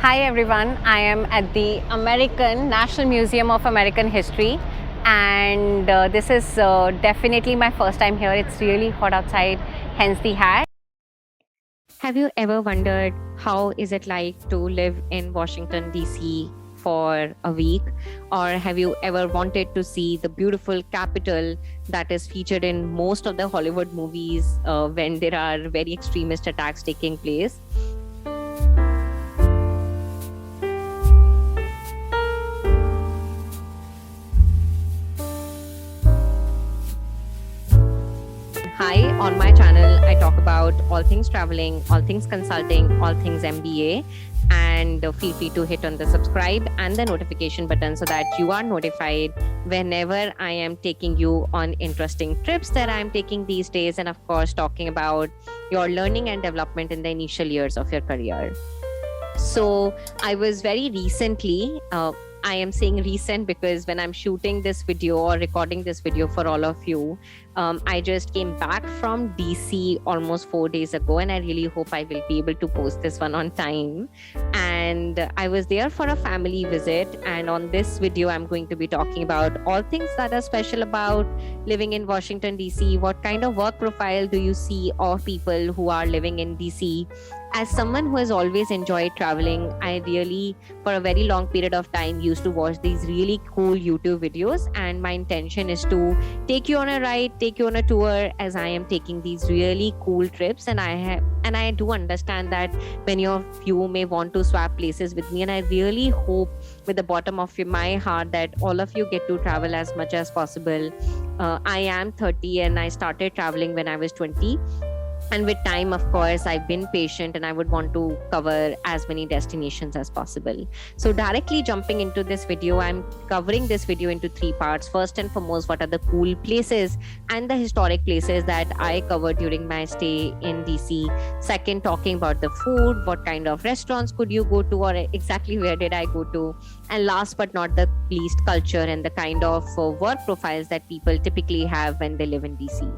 Hi everyone, I am at the National Museum of American History, and this is definitely my first time here. It's really hot outside, hence the hat. Have you ever wondered how is it like to live in Washington DC for a week, or have you ever wanted to see the beautiful Capitol that is featured in most of the Hollywood movies when there are very extremist attacks taking place? Hi, on my channel, I talk about all things traveling, all things consulting, all things MBA. And feel free to hit on the subscribe and the notification button so that you are notified whenever I am taking you on interesting trips that I'm taking these days. And of course, talking about your learning and development in the initial years of your career. So I was very recently, I am saying recent because when I'm shooting this video or recording this video for all of you, I just came back from DC almost 4 days ago, and I really hope I will be able to post this one on time. And I was there for a family visit, and on this video, I'm going to be talking about all things that are special about living in Washington, DC. What kind of work profile do you see of people who are living in DC? As someone who has always enjoyed traveling, I really, for a very long period of time, used to watch these really cool YouTube videos. And my intention is to take you on a ride, take you on a tour as I am taking these really cool trips. And I do understand that many of you may want to swap places with me. And I really hope with the bottom of my heart that all of you get to travel as much as possible. I am 30 and I started traveling when I was 20. And with time, of course, I've been patient and I would want to cover as many destinations as possible. So directly jumping into this video, I'm covering this video into 3 parts. First and foremost, what are the cool places and the historic places that I covered during my stay in DC. Second, talking about the food, what kind of restaurants could you go to, or exactly where did I go to? And last but not the least, culture and the kind of work profiles that people typically have when they live in DC.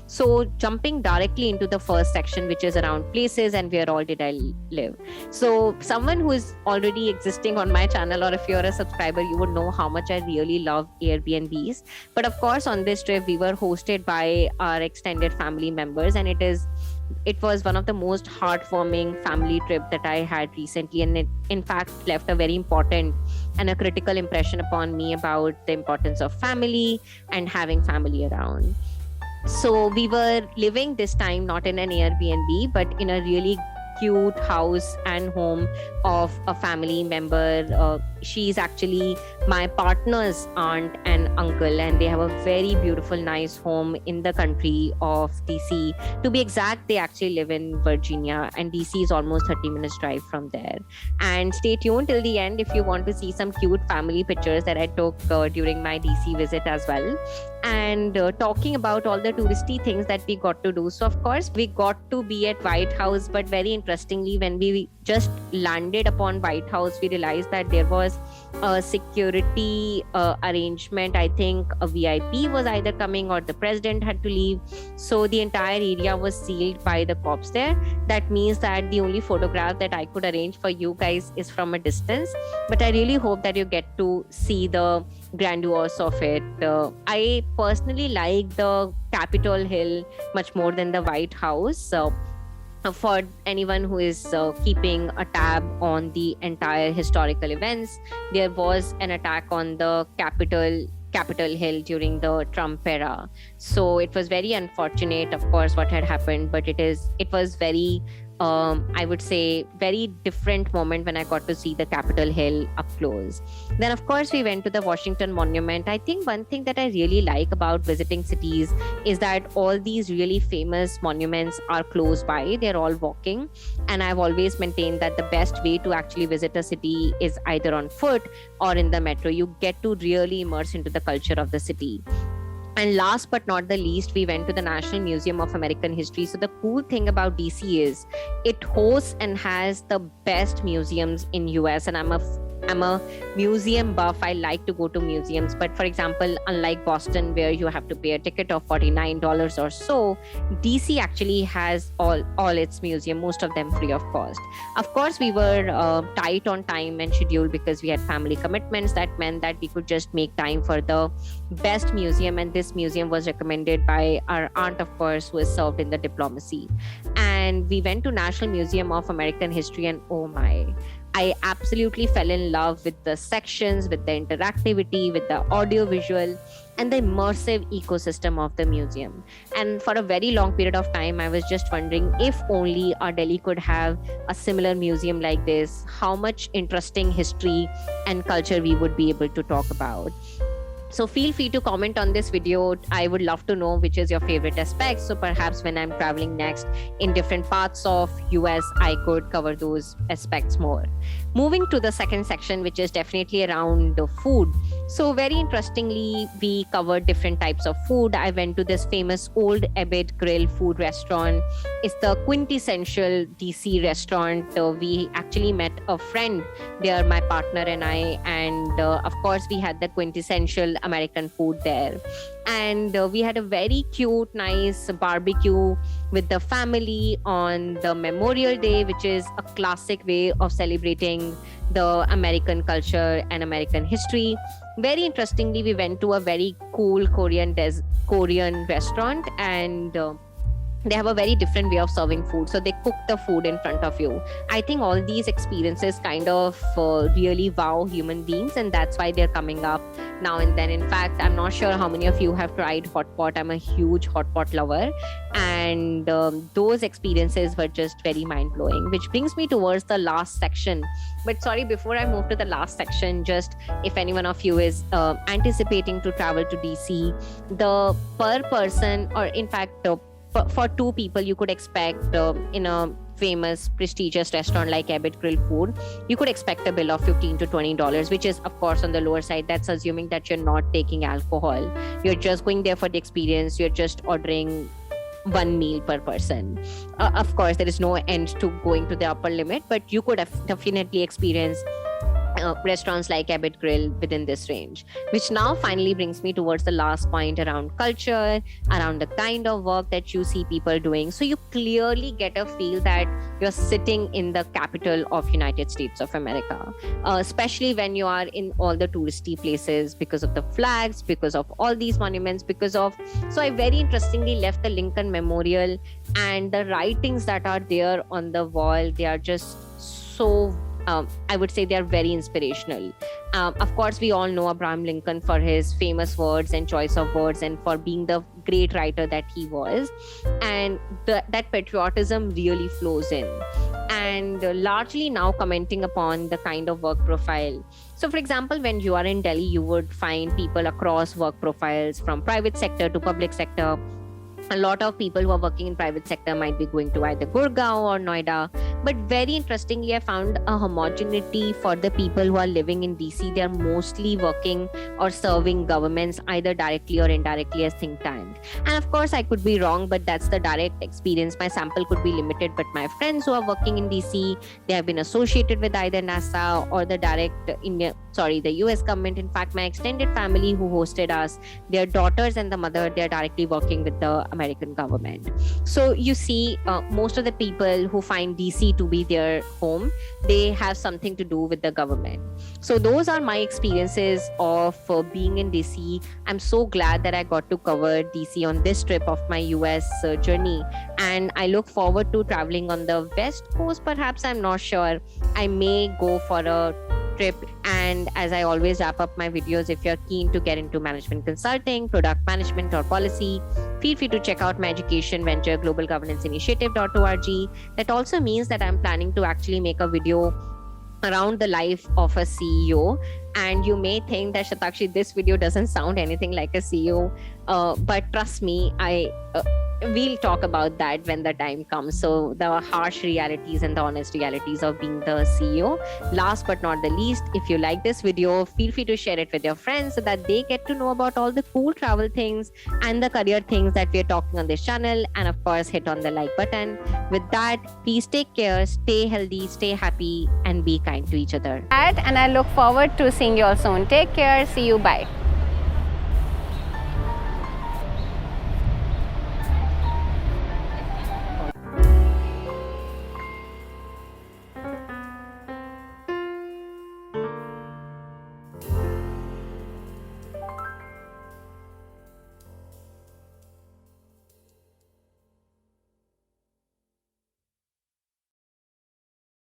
So jumping directly into the first section, which is around places and where all did I live. So someone who is already existing on my channel, or if you're a subscriber, you would know how much I really love Airbnbs. But of course, on this trip, we were hosted by our extended family members, and it was one of the most heartwarming family trip that I had recently, and it in fact left a very important and a critical impression upon me about the importance of family and having family around. So we were living this time not in an Airbnb, but in a really cute house and home of a family member. She's actually my partner's aunt and uncle, and they have a very beautiful, nice home in the country of DC. To be exact, they actually live in Virginia, and DC is almost 30 minutes drive from there. And stay tuned till the end if you want to see some cute family pictures that I took during my DC visit as well. And talking about all the touristy things that we got to do. So of course, we got to be at White House, but very interestingly, when we just landed upon White House, we realized that there was a security arrangement. I think a VIP was either coming or the president had to leave. So the entire area was sealed by the cops there. That means that the only photograph that I could arrange for you guys is from a distance. But I really hope that you get to see the grandeurs of it. I personally like the Capitol Hill much more than the White House. So for anyone who is keeping a tab on the entire historical events, there was an attack on the Capitol Hill during the Trump era. So it was very unfortunate, of course, what had happened, but it was very I would say very different moment when I got to see the Capitol Hill up close. Then of course we went to the Washington Monument. I think one thing that I really like about visiting cities is that all these really famous monuments are close by. They're all walking, and I've always maintained that the best way to actually visit a city is either on foot or in the metro. You get to really immerse into the culture of the city. And last but not the least, we went to the National Museum of American History. So the cool thing about DC is it hosts and has the best museums in US. And I'm a I'm a museum buff. I like to go to museums. But for example, unlike Boston, where you have to pay a ticket of $49 or so, DC actually has all its museum, most of them free of cost. Of course, we were tight on time and schedule because we had family commitments. That meant that we could just make time for the best museum. And this museum was recommended by our aunt, of course, who is served in the diplomacy. And we went to National Museum of American History, and oh my, I absolutely fell in love with the sections, with the interactivity, with the audio visual, and the immersive ecosystem of the museum. And for a very long period of time, I was just wondering if only our Delhi could have a similar museum like this, how much interesting history and culture we would be able to talk about. So feel free to comment on this video. I would love to know which is your favorite aspect. So perhaps when I'm traveling next in different parts of US, I could cover those aspects more. Moving to the second section, which is definitely around the food. So very interestingly, we covered different types of food. I went to this famous Old Abbott Grill food restaurant. It's the quintessential DC restaurant. We actually met a friend there, my partner and I, and of course we had the quintessential American food there. And we had a very cute, nice barbecue with the family on the Memorial Day, which is a classic way of celebrating the American culture and American history. Very interestingly, we went to a very cool Korean restaurant, and they have a very different way of serving food. So they cook the food in front of you. I think all these experiences kind of really wow human beings, and that's why they're coming up now and then. In fact, I'm not sure how many of you have tried hot pot. I'm a huge hot pot lover, and those experiences were just very mind-blowing, which brings me towards the last section. But sorry, before I move to the last section, just if any one of you is anticipating to travel to DC, the per person, or in fact for two people, you could expect in a famous prestigious restaurant like Abbott Grill Food, you could expect a bill of $15 to $20, which is of course on the lower side. That's assuming that you're not taking alcohol. You're just going there for the experience. You're just ordering one meal per person. Of course, there is no end to going to the upper limit, but you could definitely experience restaurants like Abbott Grill within this range. Which now finally brings me towards the last point around culture, around the kind of work that you see people doing. So you clearly get a feel that you're sitting in the capital of United States of America, especially when you are in all the touristy places, because of the flags, because of all these monuments, so I very interestingly left the Lincoln Memorial, and the writings that are there on the wall, they are just so I would say they are very inspirational. Of course, we all know Abraham Lincoln for his famous words and choice of words, and for being the great writer that he was. And that patriotism really flows in. And largely now commenting upon the kind of work profile. So for example, when you are in Delhi, you would find people across work profiles, from private sector to public sector. A lot of people who are working in private sector might be going to either Gurgaon or Noida. But very interestingly, I found a homogeneity for the people who are living in DC. They are mostly working or serving governments either directly or indirectly as think tank. And of course, I could be wrong, but that's the direct experience. My sample could be limited, but my friends who are working in DC, they have been associated with either NASA or the the US government. In fact, my extended family who hosted us, their daughters and the mother, they're directly working with the American government. So you see, most of the people who find DC to be their home, they have something to do with the government. So those are my experiences of being in DC. I'm so glad that I got to cover DC on this trip of my US journey, and I look forward to traveling on the West Coast. Perhaps, I'm not sure. I may go for a trip. And as I always wrap up my videos, if you're keen to get into management consulting, product management, or policy, feel free to check out my education venture, globalgovernance-initiative.org. That also means that I'm planning to actually make a video around the life of a CEO. And you may think that, Shatakshi, this video doesn't sound anything like a CEO, but trust me, we'll talk about that when the time comes. So the harsh realities and the honest realities of being the CEO. Last but not the least, if you like this video, feel free to share it with your friends so that they get to know about all the cool travel things and the career things that we're talking on this channel. And of course, hit on the like button. With that, please take care, stay healthy, stay happy, and be kind to each other. And I look forward to seeing you all soon. Take care. See you. Bye.